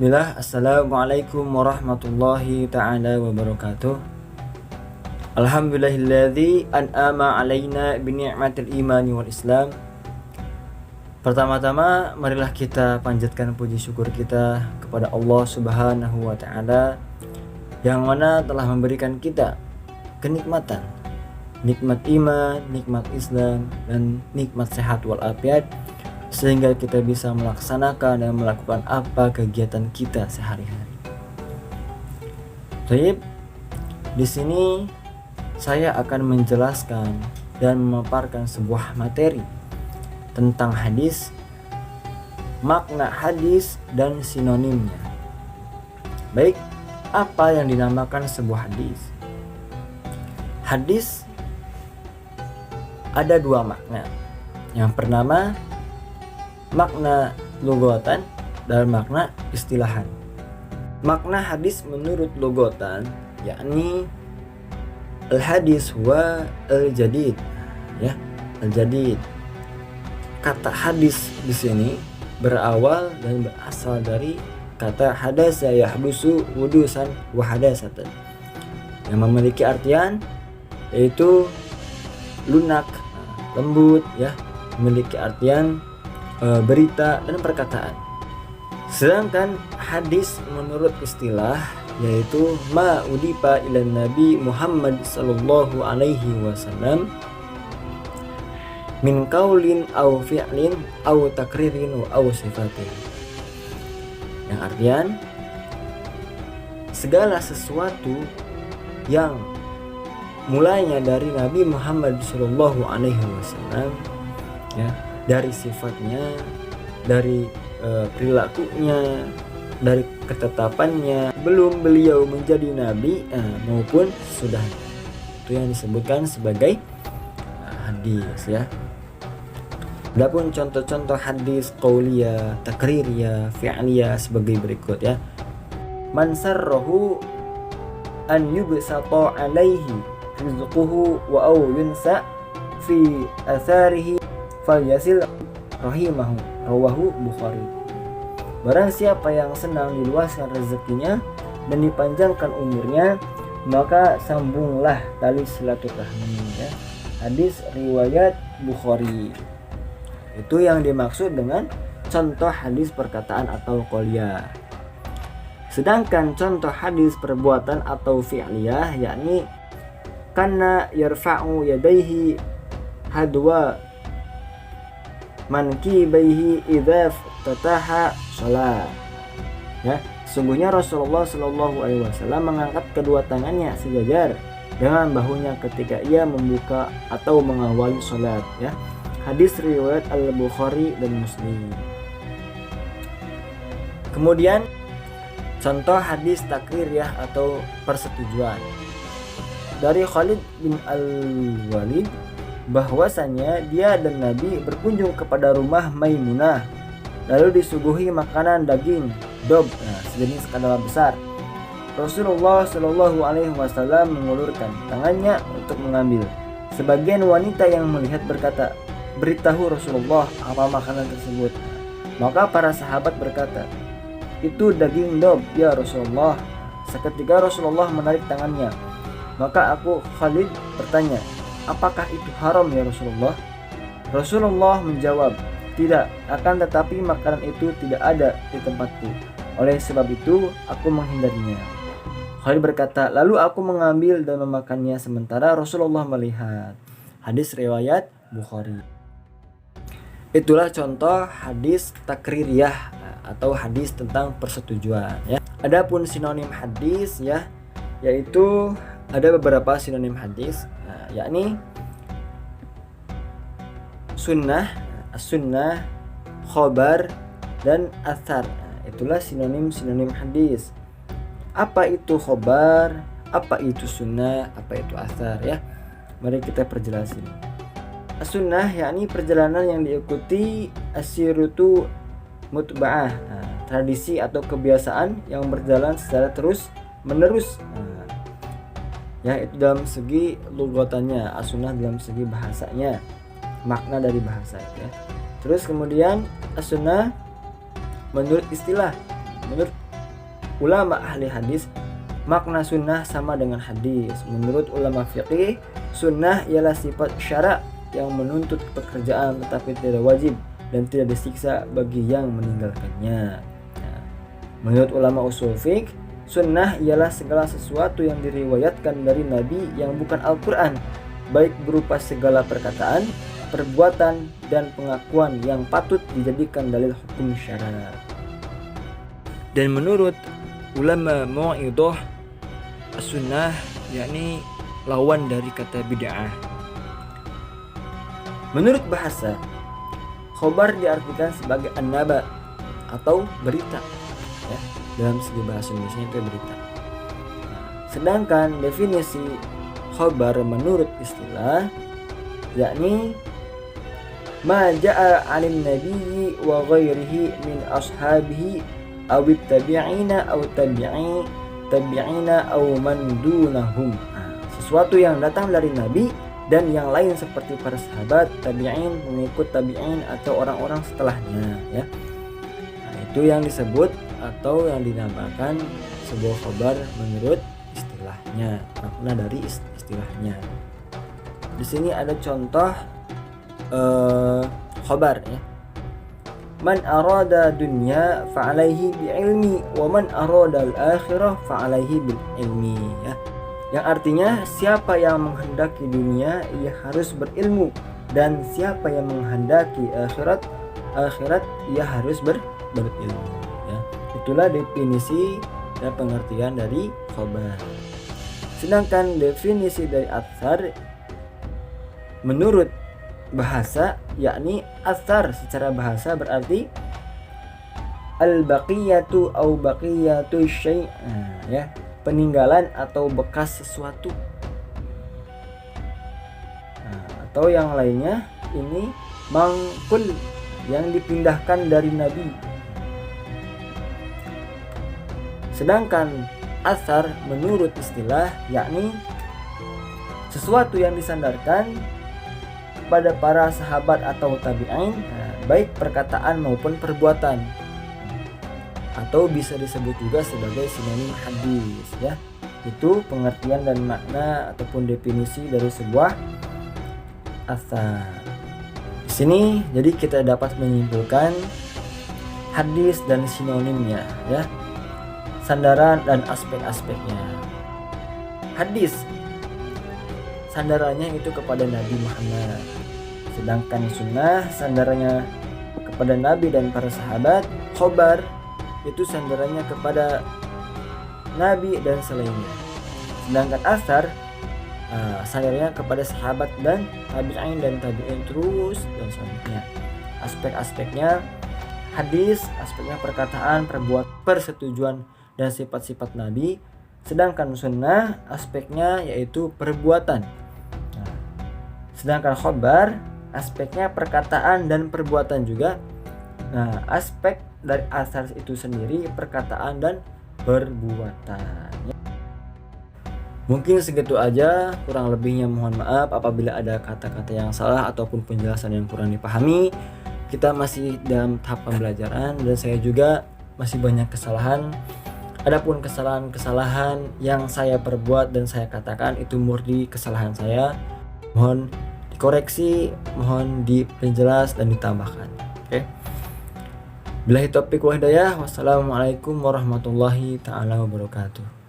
Bismillah, Assalamualaikum warahmatullahi ta'ala wabarakatuh. Alhamdulillahilladzi an'ama alaina bini'matil imani wal islam. Pertama-tama marilah kita panjatkan puji syukur kita kepada Allah subhanahu wa ta'ala, yang mana telah memberikan kita kenikmatan, nikmat iman, nikmat Islam, dan nikmat sehat walafiat, sehingga kita bisa melaksanakan dan melakukan apa kegiatan kita sehari-hari. Baik, di sini saya akan menjelaskan dan memaparkan sebuah materi tentang hadis, makna hadis dan sinonimnya. Baik, apa yang dinamakan sebuah hadis? Hadis ada dua makna. Yang pertama, makna lugatan dan makna istilahan. Makna hadis menurut lugatan yakni al-hadis wa al-jadid, ya, al-jadid. Kata hadis di sini berawal dan berasal dari kata hadasa yahdusu wudusan wa hadasatan, yang memiliki artian yaitu lunak, lembut, ya, memiliki artian berita dan perkataan. Sedangkan hadis menurut istilah yaitu ma udipa ilan Nabi Muhammad sallallahu alaihi wasallam min qaulin aw fi'lin aw takririn aw sifatin, yang artian segala sesuatu yang mulainya dari Nabi Muhammad sallallahu alaihi wasallam, ya, dari sifatnya, dari perilakunya, dari ketetapannya belum beliau menjadi nabi maupun sudah, itu yang disebutkan sebagai hadis, ya. Adapun contoh-contoh hadis qauliyah, takririyah, fi'liyah sebagai berikut, ya. Man sarrahu an yubsata alaihi rizquhu wa aw yunsa fi atharihi falyasil rahimahu, rawahu Bukhari. Barang siapa yang senang diluaskan rezekinya dan dipanjangkan umurnya, maka sambunglah tali silaturahmi, ya. Hadis riwayat Bukhari. Itu yang dimaksud dengan contoh hadis perkataan atau qauliyah. Sedangkan contoh hadis perbuatan atau fi'liyah yakni kana yarfa'u yadaihi hadwa mankibaihi idza ftataha shalah, ya. Sungguhnya Rasulullah Shallallahu alaihi wasallam mengangkat kedua tangannya sejajar dengan bahunya ketika ia membuka atau mengawali salat, ya. Hadis riwayat Al-Bukhari dan Muslim. Kemudian contoh hadis takririyah atau persetujuan dari Khalid bin Al-Walid, bahwasanya dia dan Nabi berkunjung kepada rumah Maimunah, lalu disuguhi makanan daging dob, sejenis kadal besar. Rasulullah Shallallahu alaihi wasallam mengulurkan tangannya untuk mengambil. Sebagian wanita yang melihat berkata, beritahu Rasulullah apa makanan tersebut. Maka para sahabat berkata, itu daging dob ya Rasulullah. Seketika Rasulullah menarik tangannya. Maka aku Khalid bertanya, apakah itu haram ya Rasulullah? Rasulullah menjawab, tidak, akan tetapi makanan itu tidak ada di tempatku. Oleh sebab itu aku menghindarinya. Khalid berkata, lalu aku mengambil dan memakannya sementara Rasulullah melihat. Hadis riwayat Bukhari. Itulah contoh hadis takririyah atau hadis tentang persetujuan, ya. Adapun sinonim hadis, ya, yaitu ada beberapa sinonim hadis, yakni sunnah, as-sunnah, khobar, dan athar. Itulah sinonim-sinonim hadis. Apa itu khobar, apa itu sunnah, apa itu athar, ya. Mari kita perjelas ini. As-sunnah yakni perjalanan yang diikuti, as-siratu mutba'ah, tradisi atau kebiasaan yang berjalan secara terus menerus. Ya, itu dalam segi lugatannya, as-sunnah dalam segi bahasanya, makna dari bahasa, ya. Terus kemudian as-sunnah menurut istilah, menurut ulama ahli hadis, makna sunnah sama dengan hadis. Menurut ulama fiqih, sunnah ialah sifat syara' yang menuntut pekerjaan tetapi tidak wajib dan tidak disiksa bagi yang meninggalkannya. Menurut ulama usul fiqh, sunnah ialah segala sesuatu yang diriwayatkan dari Nabi yang bukan Al-Quran, baik berupa segala perkataan, perbuatan, dan pengakuan yang patut dijadikan dalil hukum syara'. Dan menurut ulama mu'idhah, sunnah yakni lawan dari kata bid'ah. Menurut bahasa, khobar diartikan sebagai an-naba atau berita, ya, dalam segi bahasa Indonesia itu berita. Sedangkan definisi khobar menurut istilah yakni ma ja'a 'anin nabiyyi wa ghairihi min ashabihi aw tabi'ina aw tabi'ina aw man dunahum. Sesuatu yang datang dari nabi dan yang lain seperti para sahabat, tabi'in, mengikut tabi'in atau orang-orang setelahnya, ya. Itu yang disebut atau yang dinamakan sebuah khabar menurut istilahnya, makna dari istilahnya. Di sini ada contoh khabar, ya. Man arada dunya fa'alaihi bi'ilmi wa man arada al-akhirah fa'alaihi bil ilmi, ya. Yang artinya siapa yang menghendaki dunia ia harus berilmu, dan siapa yang menghendaki akhirat ia harus berilmu, ya. Itulah definisi dan pengertian dari khabar. Sedangkan definisi dari athar menurut bahasa yakni athar secara bahasa berarti al-baqiyatu au baqiyatu syai', ya, peninggalan atau bekas sesuatu. Atau yang lainnya ini mangkul, yang dipindahkan dari nabi. Sedangkan athar menurut istilah yakni sesuatu yang disandarkan pada para sahabat atau tabi'in, baik perkataan maupun perbuatan, atau bisa disebut juga sebagai sinonim hadis, ya. Itu pengertian dan makna ataupun definisi dari sebuah athar. Di sini jadi kita dapat menyimpulkan hadis dan sinonimnya, ya, sandaran dan aspek-aspeknya. Hadis sandarannya itu kepada Nabi Muhammad, sedangkan sunnah sandarannya kepada Nabi dan para sahabat. Khobar itu sandarannya kepada Nabi dan selainnya. Sedangkan asar sandarannya kepada sahabat dan tabi'in dan tabi'in terus dan selanjutnya. Aspek-aspeknya hadis, aspeknya perkataan, perbuatan, persetujuan dan sifat-sifat Nabi. Sedangkan sunnah aspeknya yaitu perbuatan. Sedangkan khobar aspeknya perkataan dan perbuatan juga. Nah, aspek dari asar itu sendiri perkataan dan perbuatan. Mungkin segitu aja, kurang lebihnya mohon maaf apabila ada kata-kata yang salah ataupun penjelasan yang kurang dipahami. Kita masih dalam tahap pembelajaran dan saya juga masih banyak kesalahan. Adapun kesalahan-kesalahan yang saya perbuat dan saya katakan itu murni kesalahan saya. Mohon dikoreksi, mohon diperjelas dan ditambahkan. Oke. Billahi taufiq wal hidayah. Wassalamualaikum warahmatullahi taala wabarakatuh.